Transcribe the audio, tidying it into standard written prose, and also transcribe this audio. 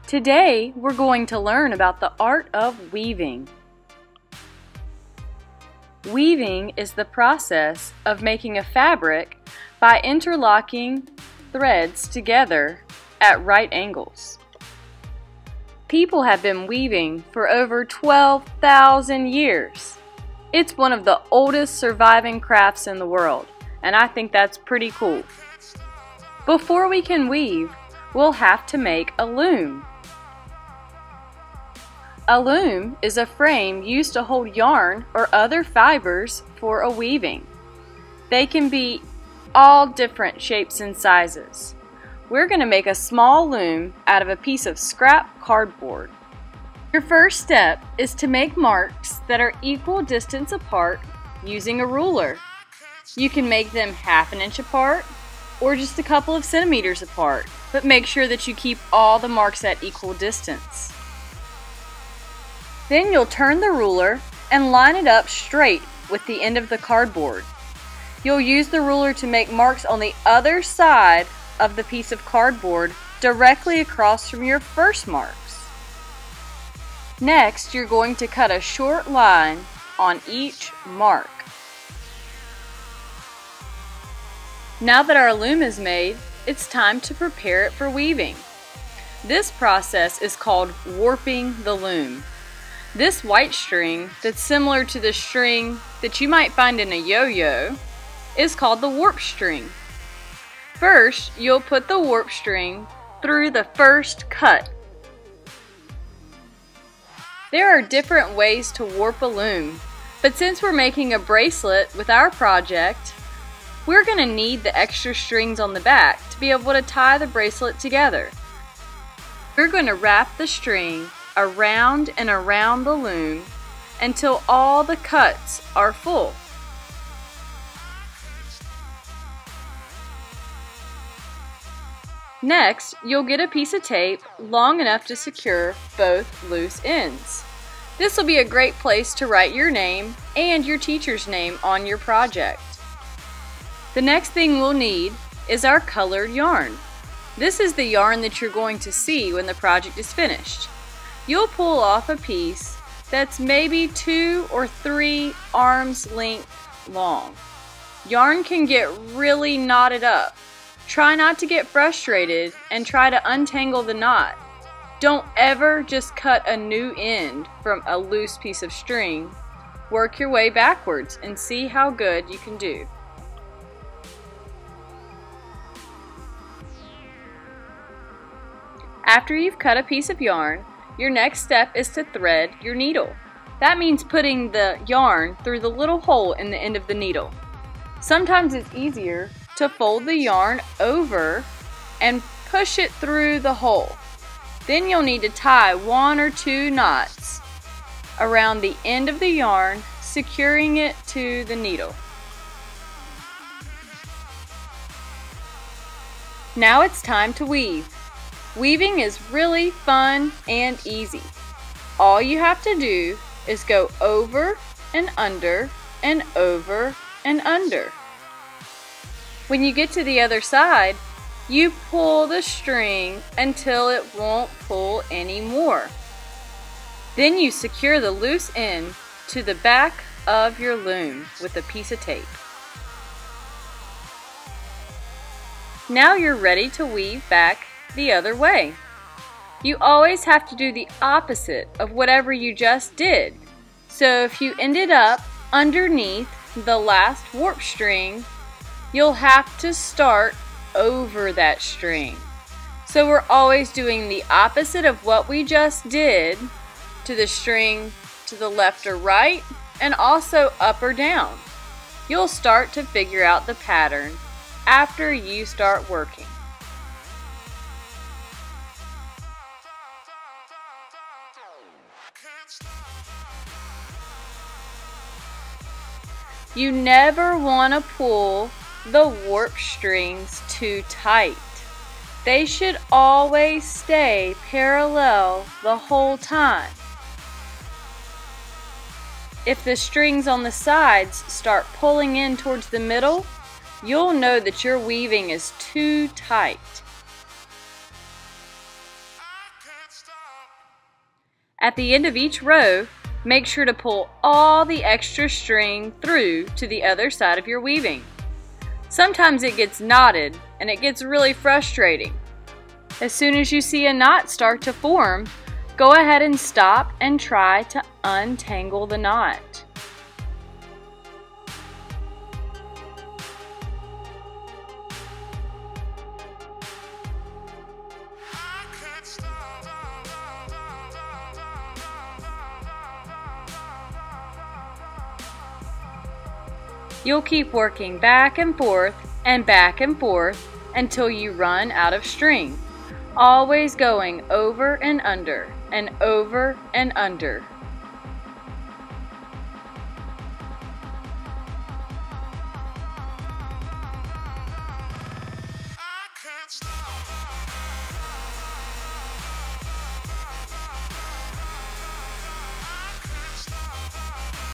Today, we're going to learn about the art of weaving. Weaving is the process of making a fabric by interlocking threads together at right angles. People have been weaving for over 12,000 years. It's one of the oldest surviving crafts in the world, and I think that's pretty cool. Before we can weave, we'll have to make a loom. A loom is a frame used to hold yarn or other fibers for a weaving. They can be all different shapes and sizes. We're going to make a small loom out of a piece of scrap cardboard. Your first step is to make marks that are equal distance apart using a ruler. You can make them ½ inch apart or just a couple of centimeters apart, but make sure that you keep all the marks at equal distance. Then you'll turn the ruler and line it up straight with the end of the cardboard. You'll use the ruler to make marks on the other side of the piece of cardboard directly across from your first marks. Next, you're going to cut a short line on each mark. Now that our loom is made, it's time to prepare it for weaving. This process is called warping the loom. This white string that's similar to the string that you might find in a yo-yo is called the warp string. First, you'll put the warp string through the first cut. There are different ways to warp a loom, but since we're making a bracelet with our project, we're going to need the extra strings on the back to be able to tie the bracelet together. We're going to wrap the string around and around the loom until all the cuts are full. Next, you'll get a piece of tape long enough to secure both loose ends. This will be a great place to write your name and your teacher's name on your project. The next thing we'll need is our colored yarn. This is the yarn that you're going to see when the project is finished. You'll pull off a piece that's maybe 2 or 3 arms length long. Yarn can get really knotted up. Try not to get frustrated and try to untangle the knot. Don't ever just cut a new end from a loose piece of string. Work your way backwards and see how good you can do. After you've cut a piece of yarn, your next step is to thread your needle. That means putting the yarn through the little hole in the end of the needle. Sometimes it's easier to fold the yarn over and push it through the hole. Then you'll need to tie 1 or 2 knots around the end of the yarn, securing it to the needle. Now it's time to weave. Weaving is really fun and easy. All you have to do is go over and under and over and under. When you get to the other side, you pull the string until it won't pull anymore. Then you secure the loose end to the back of your loom with a piece of tape. Now you're ready to weave back the other way. You always have to do the opposite of whatever you just did. So if you ended up underneath the last warp string, you'll have to start over that string. So we're always doing the opposite of what we just did to the string to the left or right, and also up or down. You'll start to figure out the pattern after you start working. You never want to pull the warp strings too tight. They should always stay parallel the whole time. If the strings on the sides start pulling in towards the middle, you'll know that your weaving is too tight. At the end of each row, make sure to pull all the extra string through to the other side of your weaving. Sometimes it gets knotted and it gets really frustrating. As soon as you see a knot start to form, go ahead and stop and try to untangle the knot. You'll keep working back and forth until you run out of string, always going over and under and over and under.